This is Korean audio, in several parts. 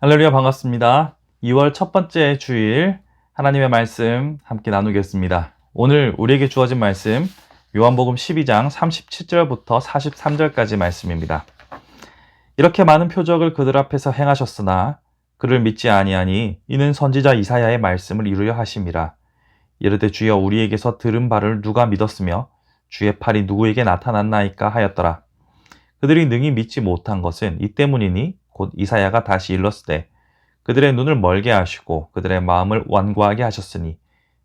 할렐루야, 반갑습니다. 2월 첫 번째 주일 하나님의 말씀 함께 나누겠습니다. 오늘 우리에게 주어진 말씀 요한복음 12장 37절부터 43절까지 말씀입니다. 이렇게 많은 표적을 그들 앞에서 행하셨으나 그를 믿지 아니하니 이는 선지자 이사야의 말씀을 이루려 하심이라. 이르되 주여 우리에게서 들은 바를 누가 믿었으며 주의 팔이 누구에게 나타났나이까 하였더라. 그들이 능히 믿지 못한 것은 이 때문이니 곧 이사야가 다시 일렀으되 그들의 눈을 멀게 하시고 그들의 마음을 완고하게 하셨으니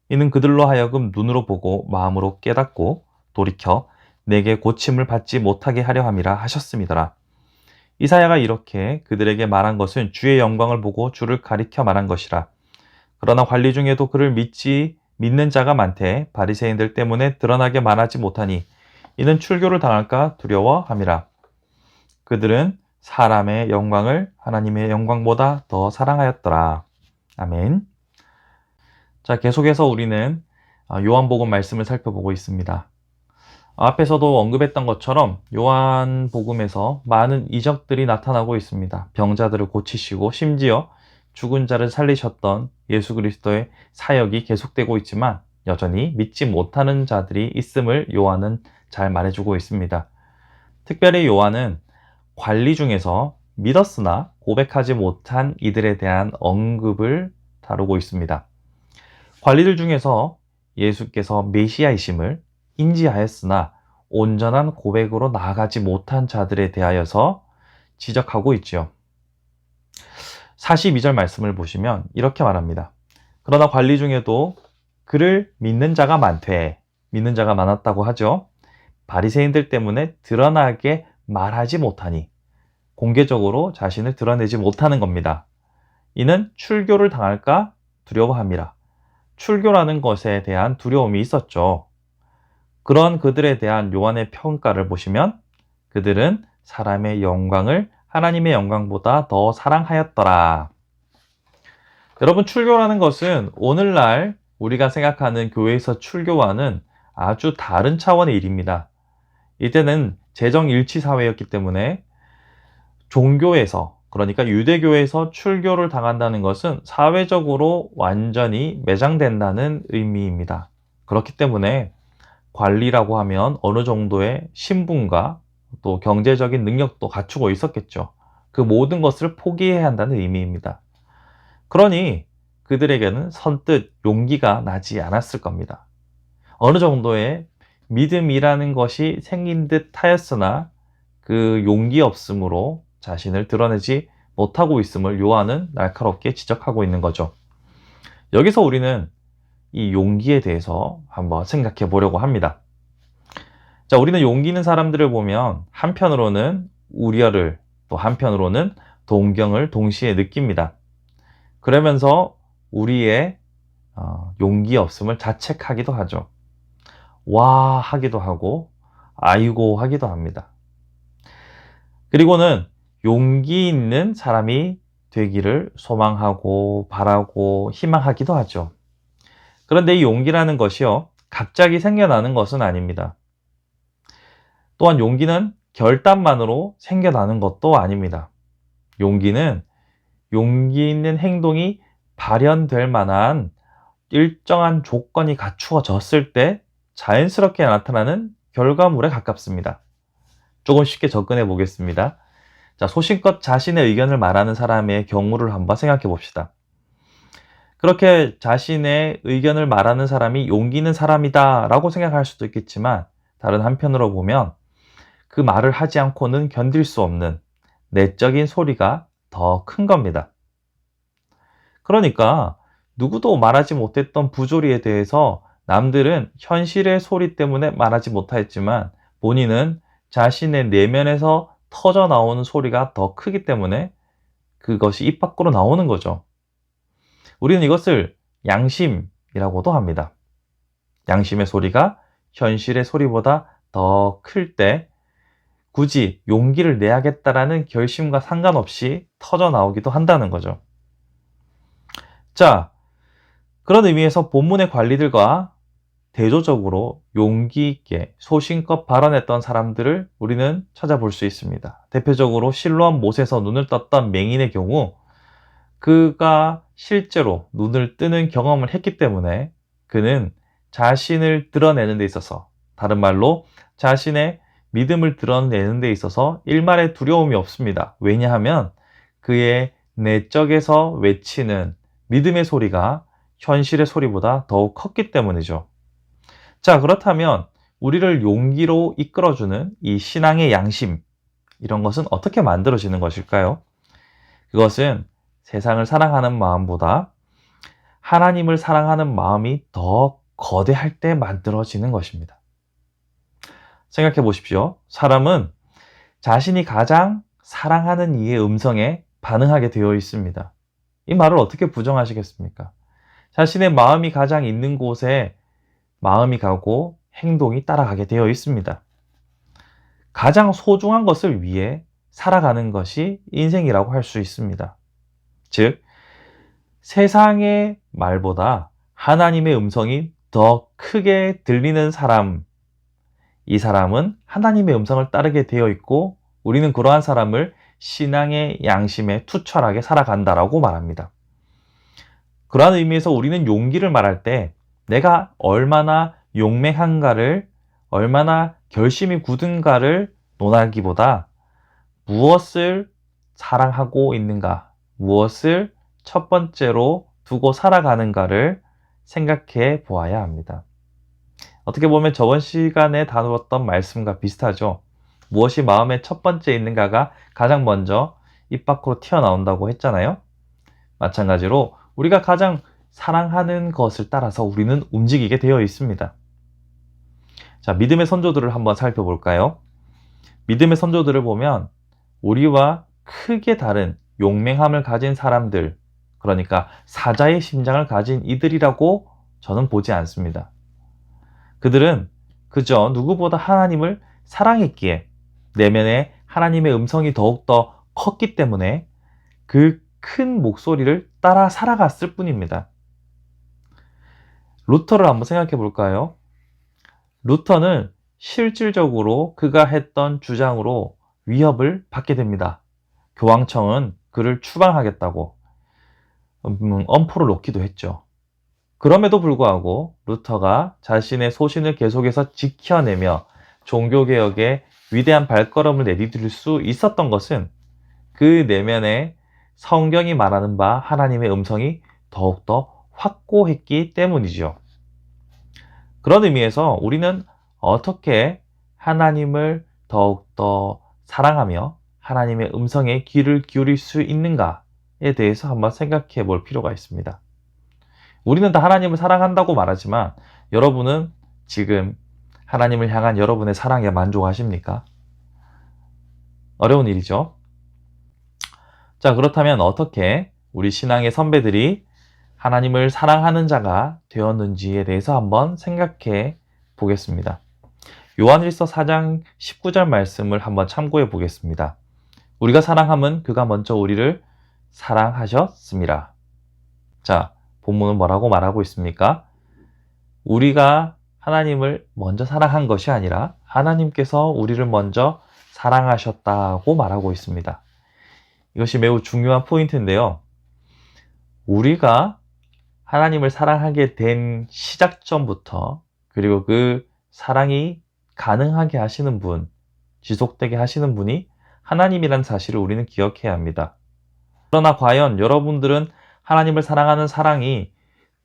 이는 그들로 하여금 눈으로 보고 마음으로 깨닫고 돌이켜 내게 고침을 받지 못하게 하려 함이라 하셨음이더라. 이사야가 이렇게 그들에게 말한 것은 주의 영광을 보고 주를 가리켜 말한 것이라. 그러나 관리 중에도 그를 믿는 자가 많되 바리새인들 때문에 드러나게 말하지 못하니 이는 출교를 당할까 두려워함이라. 그들은 사람의 영광을 하나님의 영광보다 더 사랑하였더라. 아멘. 자, 계속해서 우리는 요한복음 말씀을 살펴보고 있습니다. 앞에서도 언급했던 것처럼 요한복음에서 많은 이적들이 나타나고 있습니다. 병자들을 고치시고 심지어 죽은 자를 살리셨던 예수 그리스도의 사역이 계속되고 있지만 여전히 믿지 못하는 자들이 있음을 요한은 잘 말해주고 있습니다. 특별히 요한은 관리 중에서 믿었으나 고백하지 못한 이들에 대한 언급을 다루고 있습니다. 관리들 중에서 예수께서 메시아이심을 인지하였으나 온전한 고백으로 나아가지 못한 자들에 대하여서 지적하고 있죠. 42절 말씀을 보시면 이렇게 말합니다. 그러나 관리 중에도 그를 믿는 자가 많되, 믿는 자가 많았다고 하죠. 바리새인들 때문에 드러나게 말하지 못하니 공개적으로 자신을 드러내지 못하는 겁니다. 이는 출교를 당할까 두려워함이라. 출교라는 것에 대한 두려움이 있었죠. 그런 그들에 대한 요한의 평가를 보시면 그들은 사람의 영광을 하나님의 영광보다 더 사랑하였더라. 여러분, 출교라는 것은 오늘날 우리가 생각하는 교회에서 출교와는 아주 다른 차원의 일입니다. 이때는 재정일치 사회였기 때문에 종교에서, 그러니까 유대교에서 출교를 당한다는 것은 사회적으로 완전히 매장된다는 의미입니다. 그렇기 때문에 관리라고 하면 어느 정도의 신분과 또 경제적인 능력도 갖추고 있었겠죠. 그 모든 것을 포기해야 한다는 의미입니다. 그러니 그들에게는 선뜻 용기가 나지 않았을 겁니다. 어느 정도의 믿음이라는 것이 생긴 듯 하였으나 그 용기 없음으로 자신을 드러내지 못하고 있음을 요한은 날카롭게 지적하고 있는 거죠. 여기서 우리는 이 용기에 대해서 한번 생각해 보려고 합니다. 자, 우리는 용기 있는 사람들을 보면 한편으로는 우려를, 또 한편으로는 동경을 동시에 느낍니다. 그러면서 우리의 용기 없음을 자책하기도 하죠. 와 하기도 하고 아이고 하기도 합니다. 그리고는 용기 있는 사람이 되기를 소망하고 바라고 희망하기도 하죠. 그런데 이 용기라는 것이요, 갑자기 생겨나는 것은 아닙니다. 또한 용기는 결단만으로 생겨나는 것도 아닙니다. 용기는 용기 있는 행동이 발현될 만한 일정한 조건이 갖추어졌을 때 자연스럽게 나타나는 결과물에 가깝습니다. 조금 쉽게 접근해 보겠습니다. 자, 소신껏 자신의 의견을 말하는 사람의 경우를 한번 생각해 봅시다. 그렇게 자신의 의견을 말하는 사람이 용기 있는 사람이다 라고 생각할 수도 있겠지만, 다른 한편으로 보면 그 말을 하지 않고는 견딜 수 없는 내적인 소리가 더 큰 겁니다. 그러니까 누구도 말하지 못했던 부조리에 대해서 남들은 현실의 소리 때문에 말하지 못하였지만 본인은 자신의 내면에서 터져 나오는 소리가 더 크기 때문에 그것이 입 밖으로 나오는 거죠. 우리는 이것을 양심이라고도 합니다. 양심의 소리가 현실의 소리보다 더 클 때 굳이 용기를 내야겠다라는 결심과 상관없이 터져 나오기도 한다는 거죠. 자, 그런 의미에서 본문의 관리들과 대조적으로 용기 있게 소신껏 발언했던 사람들을 우리는 찾아볼 수 있습니다. 대표적으로 실로암 못에서 눈을 떴던 맹인의 경우, 그가 실제로 눈을 뜨는 경험을 했기 때문에 그는 자신을 드러내는 데 있어서, 다른 말로 자신의 믿음을 드러내는 데 있어서 일말의 두려움이 없습니다. 왜냐하면 그의 내적에서 외치는 믿음의 소리가 현실의 소리보다 더욱 컸기 때문이죠. 자, 그렇다면 우리를 용기로 이끌어주는 이 신앙의 양심, 이런 것은 어떻게 만들어지는 것일까요? 그것은 세상을 사랑하는 마음보다 하나님을 사랑하는 마음이 더 거대할 때 만들어지는 것입니다. 생각해 보십시오. 사람은 자신이 가장 사랑하는 이의 음성에 반응하게 되어 있습니다. 이 말을 어떻게 부정하시겠습니까? 자신의 마음이 가장 있는 곳에 마음이 가고 행동이 따라가게 되어 있습니다. 가장 소중한 것을 위해 살아가는 것이 인생이라고 할 수 있습니다. 즉, 세상의 말보다 하나님의 음성이 더 크게 들리는 사람, 이 사람은 하나님의 음성을 따르게 되어 있고 우리는 그러한 사람을 신앙의 양심에 투철하게 살아간다라고 말합니다. 그러한 의미에서 우리는 용기를 말할 때 내가 얼마나 용맹한가를, 얼마나 결심이 굳은가를 논하기보다 무엇을 사랑하고 있는가, 무엇을 첫 번째로 두고 살아가는가를 생각해 보아야 합니다. 어떻게 보면 저번 시간에 다루었던 말씀과 비슷하죠. 무엇이 마음의 첫 번째 있는가가 가장 먼저 입 밖으로 튀어나온다고 했잖아요. 마찬가지로 우리가 가장 사랑하는 것을 따라서 우리는 움직이게 되어 있습니다. 자, 믿음의 선조들을 한번 살펴볼까요? 믿음의 선조들을 보면 우리와 크게 다른 용맹함을 가진 사람들, 그러니까 사자의 심장을 가진 이들이라고 저는 보지 않습니다. 그들은 그저 누구보다 하나님을 사랑했기에 내면에 하나님의 음성이 더욱더 컸기 때문에 그 큰 목소리를 따라 살아갔을 뿐입니다. 루터를 한번 생각해 볼까요? 루터는 실질적으로 그가 했던 주장으로 위협을 받게 됩니다. 교황청은 그를 추방하겠다고 엄포를 놓기도 했죠. 그럼에도 불구하고 루터가 자신의 소신을 계속해서 지켜내며 종교개혁에 위대한 발걸음을 내디딜 수 있었던 것은 그 내면에 성경이 말하는 바 하나님의 음성이 더욱더 확고했기 때문이죠. 그런 의미에서 우리는 어떻게 하나님을 더욱더 사랑하며 하나님의 음성에 귀를 기울일 수 있는가에 대해서 한번 생각해 볼 필요가 있습니다. 우리는 다 하나님을 사랑한다고 말하지만 여러분은 지금 하나님을 향한 여러분의 사랑에 만족하십니까? 어려운 일이죠. 자, 그렇다면 어떻게 우리 신앙의 선배들이 하나님을 사랑하는 자가 되었는지에 대해서 한번 생각해 보겠습니다. 요한일서 4장 19절 말씀을 한번 참고해 보겠습니다. 우리가 사랑함은 그가 먼저 우리를 사랑하셨습니다. 자, 본문은 뭐라고 말하고 있습니까? 우리가 하나님을 먼저 사랑한 것이 아니라 하나님께서 우리를 먼저 사랑하셨다고 말하고 있습니다. 이것이 매우 중요한 포인트인데요. 우리가 하나님을 사랑하게 된 시작점부터, 그리고 그 사랑이 가능하게 하시는 분, 지속되게 하시는 분이 하나님이라는 사실을 우리는 기억해야 합니다. 그러나 과연 여러분들은 하나님을 사랑하는 사랑이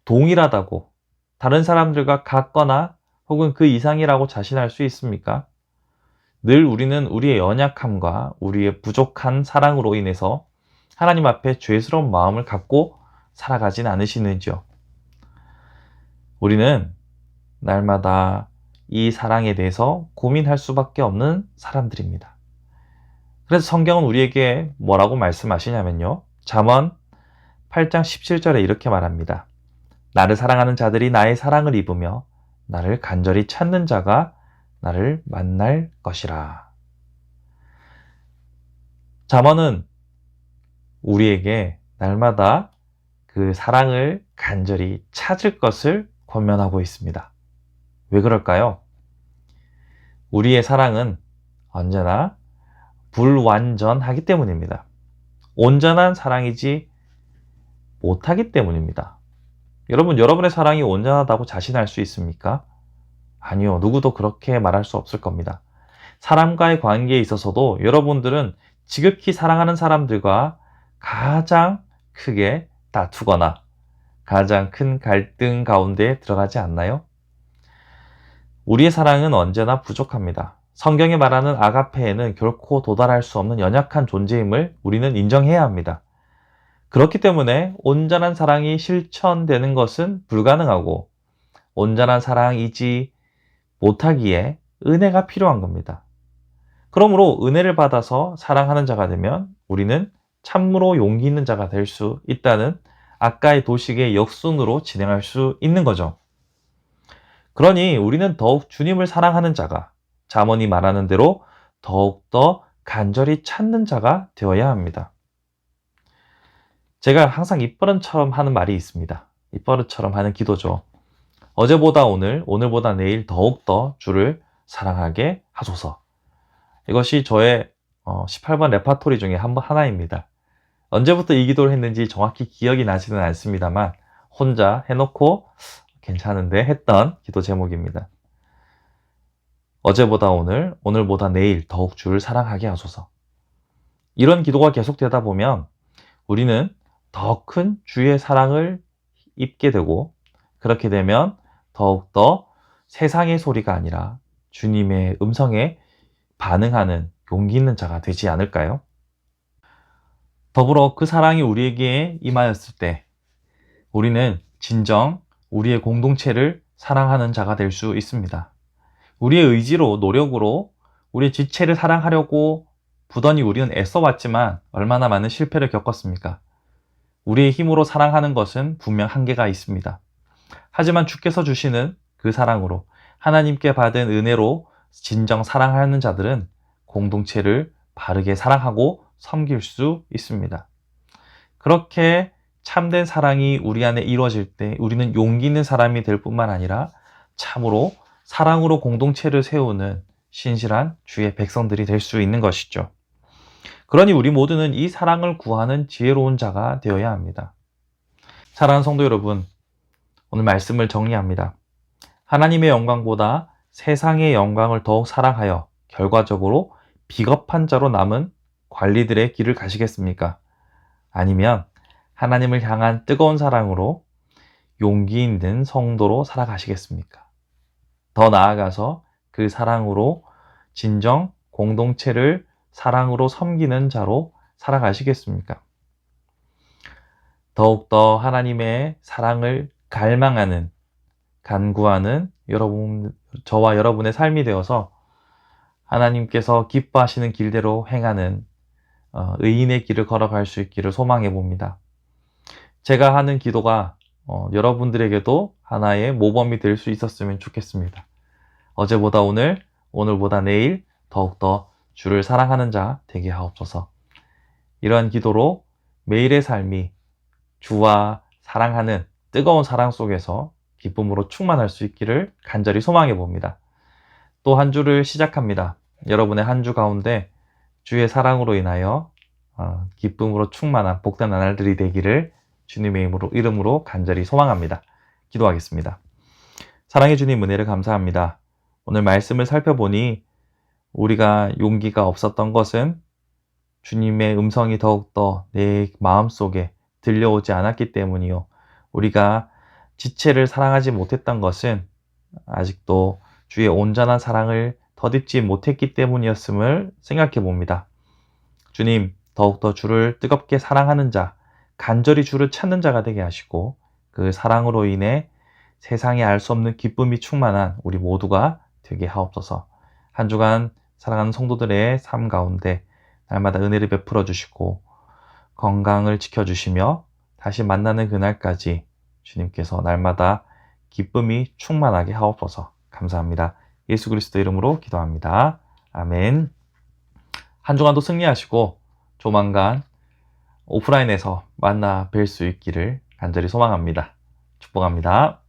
동일하다고 다른 사람들과 같거나 혹은 그 이상이라고 자신할 수 있습니까? 늘 우리는 우리의 연약함과 우리의 부족한 사랑으로 인해서 하나님 앞에 죄스러운 마음을 갖고 살아가진 않으시는지요? 우리는 날마다 이 사랑에 대해서 고민할 수밖에 없는 사람들입니다. 그래서 성경은 우리에게 뭐라고 말씀하시냐면요. 잠언 8장 17절에 이렇게 말합니다. 나를 사랑하는 자들이 나의 사랑을 입으며 나를 간절히 찾는 자가 나를 만날 것이라. 잠언은 우리에게 날마다 그 사랑을 간절히 찾을 것을 권면하고 있습니다. 왜 그럴까요? 우리의 사랑은 언제나 불완전하기 때문입니다. 온전한 사랑이지 못하기 때문입니다. 여러분, 여러분의 사랑이 온전하다고 자신할 수 있습니까? 아니요. 누구도 그렇게 말할 수 없을 겁니다. 사람과의 관계에 있어서도 여러분들은 지극히 사랑하는 사람들과 가장 크게 다투거나 가장 큰 갈등 가운데 들어가지 않나요? 우리의 사랑은 언제나 부족합니다. 성경이 말하는 아가페에는 결코 도달할 수 없는 연약한 존재임을 우리는 인정해야 합니다. 그렇기 때문에 온전한 사랑이 실천되는 것은 불가능하고 온전한 사랑이지 못하기에 은혜가 필요한 겁니다. 그러므로 은혜를 받아서 사랑하는 자가 되면 우리는 참으로 용기 있는 자가 될 수 있다는 아까의 도식의 역순으로 진행할 수 있는 거죠. 그러니 우리는 더욱 주님을 사랑하는 자가, 잠언이 말하는 대로 더욱더 간절히 찾는 자가 되어야 합니다. 제가 항상 입버릇처럼 하는 말이 있습니다. 입버릇처럼 하는 기도죠. 어제보다 오늘, 오늘보다 내일 더욱더 주를 사랑하게 하소서. 이것이 저의 18번 레파토리 중에 하나입니다. 언제부터 이 기도를 했는지 정확히 기억이 나지는 않습니다만 혼자 해놓고 괜찮은데 했던 기도 제목입니다. 어제보다 오늘, 오늘보다 내일 더욱 주를 사랑하게 하소서. 이런 기도가 계속되다 보면 우리는 더 큰 주의 사랑을 입게 되고 그렇게 되면 더욱더 세상의 소리가 아니라 주님의 음성에 반응하는 용기 있는 자가 되지 않을까요? 더불어 그 사랑이 우리에게 임하였을 때 우리는 진정 우리의 공동체를 사랑하는 자가 될 수 있습니다. 우리의 의지로, 노력으로 우리의 지체를 사랑하려고 부단히 우리는 애써왔지만 얼마나 많은 실패를 겪었습니까? 우리의 힘으로 사랑하는 것은 분명 한계가 있습니다. 하지만 주께서 주시는 그 사랑으로 하나님께 받은 은혜로 진정 사랑하는 자들은 공동체를 바르게 사랑하고 섬길 수 있습니다. 그렇게 참된 사랑이 우리 안에 이루어질 때 우리는 용기 있는 사람이 될 뿐만 아니라 참으로 사랑으로 공동체를 세우는 신실한 주의 백성들이 될 수 있는 것이죠. 그러니 우리 모두는 이 사랑을 구하는 지혜로운 자가 되어야 합니다. 사랑하는 성도 여러분, 오늘 말씀을 정리합니다. 하나님의 영광보다 세상의 영광을 더욱 사랑하여 결과적으로 비겁한 자로 남은 관리들의 길을 가시겠습니까? 아니면 하나님을 향한 뜨거운 사랑으로 용기 있는 성도로 살아가시겠습니까? 더 나아가서 그 사랑으로 진정 공동체를 사랑으로 섬기는 자로 살아가시겠습니까? 더욱더 하나님의 사랑을 갈망하는, 간구하는 저와 여러분의 삶이 되어서 하나님께서 기뻐하시는 길대로 행하는 의인의 길을 걸어갈 수 있기를 소망해 봅니다. 제가 하는 기도가 여러분들에게도 하나의 모범이 될 수 있었으면 좋겠습니다. 어제보다 오늘, 오늘보다 내일 더욱더 주를 사랑하는 자 되게 하옵소서. 이러한 기도로 매일의 삶이 주와 사랑하는 뜨거운 사랑 속에서 기쁨으로 충만할 수 있기를 간절히 소망해 봅니다. 또 한 주를 시작합니다. 여러분의 한 주 가운데 주의 사랑으로 인하여 기쁨으로 충만한 복된 날들이 되기를 주님의 이름으로 간절히 소망합니다. 기도하겠습니다. 사랑해 주님 은혜를 감사합니다. 오늘 말씀을 살펴보니 우리가 용기가 없었던 것은 주님의 음성이 더욱더 내 마음속에 들려오지 않았기 때문이요. 우리가 지체를 사랑하지 못했던 것은 아직도 주의 온전한 사랑을 덧입지 못했기 때문이었음을 생각해 봅니다. 주님, 더욱더 주를 뜨겁게 사랑하는 자, 간절히 주를 찾는 자가 되게 하시고 그 사랑으로 인해 세상에 알 수 없는 기쁨이 충만한 우리 모두가 되게 하옵소서. 한 주간 사랑하는 성도들의 삶 가운데 날마다 은혜를 베풀어 주시고 건강을 지켜주시며 다시 만나는 그날까지 주님께서 날마다 기쁨이 충만하게 하옵소서. 감사합니다. 예수 그리스도 이름으로 기도합니다. 아멘. 한 주간도 승리하시고 조만간 오프라인에서 만나 뵐 수 있기를 간절히 소망합니다. 축복합니다.